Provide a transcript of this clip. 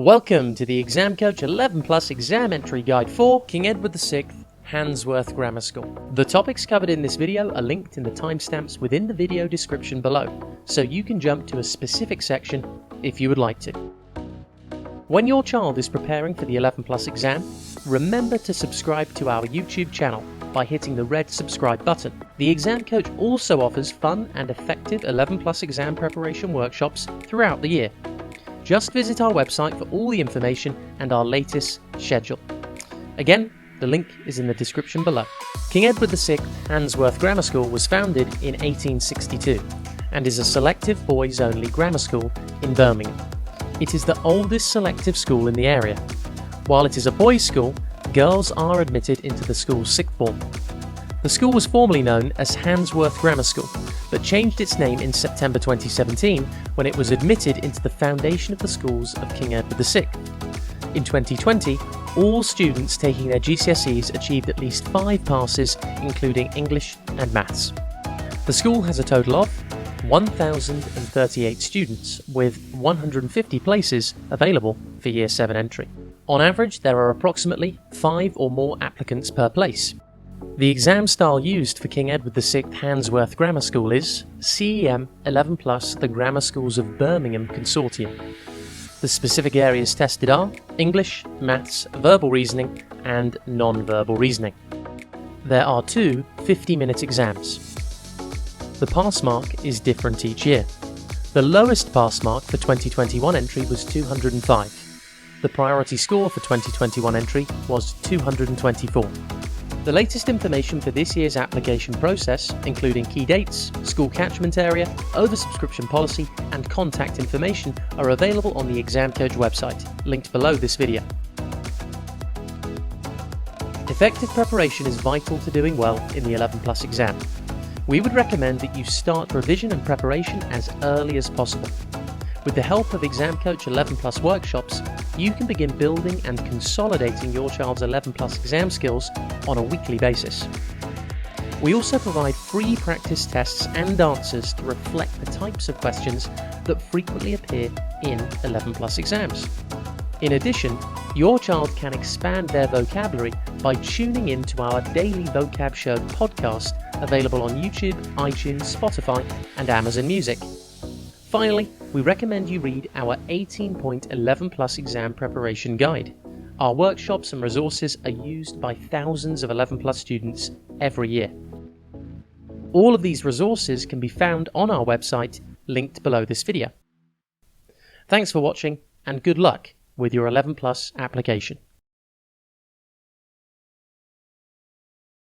Welcome to the Exam Coach 11 Plus Exam Entry Guide for King Edward VI, Handsworth Grammar School. The topics covered in this video are linked in the timestamps within the video description below, so you can jump to a specific section if you would like to. When your child is preparing for the 11 Plus exam, remember to subscribe to our YouTube channel by hitting the red subscribe button. The Exam Coach also offers fun and effective 11 Plus exam preparation workshops throughout the year. Just visit our website for all the information and our latest schedule. Again, the link is in the description below. King Edward VI Handsworth Grammar School was founded in 1862 and is a selective boys-only grammar school in Birmingham. It is the oldest selective school in the area. While it is a boys' school, girls are admitted into the school's sixth form. The school was formerly known as Handsworth Grammar School, but changed its name in September 2017 when it was admitted into the foundation of the schools of King Edward VI. In 2020, all students taking their GCSEs achieved at least 5 passes, including English and Maths. The school has a total of 1,038 students, with 150 places available for Year 7 entry. On average, there are approximately 5 or more applicants per place. The exam style used for King Edward VI Handsworth Grammar School is CEM 11 Plus The Grammar Schools of Birmingham Consortium. The specific areas tested are English, Maths, Verbal Reasoning and Non-Verbal Reasoning. There are 2 50-minute exams. The pass mark is different each year. The lowest pass mark for 2021 entry was 205. The priority score for 2021 entry was 224. The latest information for this year's application process, including key dates, school catchment area, oversubscription policy, and contact information, are available on the Exam Coach website, linked below this video. Effective preparation is vital to doing well in the 11 Plus exam. We would recommend that you start revision and preparation as early as possible. With the help of Exam Coach 11 Plus workshops, you can begin building and consolidating your child's 11 Plus exam skills on a weekly basis. We also provide free practice tests and answers to reflect the types of questions that frequently appear in 11 Plus exams. In addition, your child can expand their vocabulary by tuning in to our daily Vocab Show podcast, available on YouTube, iTunes, Spotify, and Amazon Music. Finally, we recommend you read our 18-point 11 Plus exam preparation guide. Our workshops and resources are used by thousands of 11 Plus students every year. All of these resources can be found on our website, linked below this video. Thanks for watching and good luck with your 11 Plus application.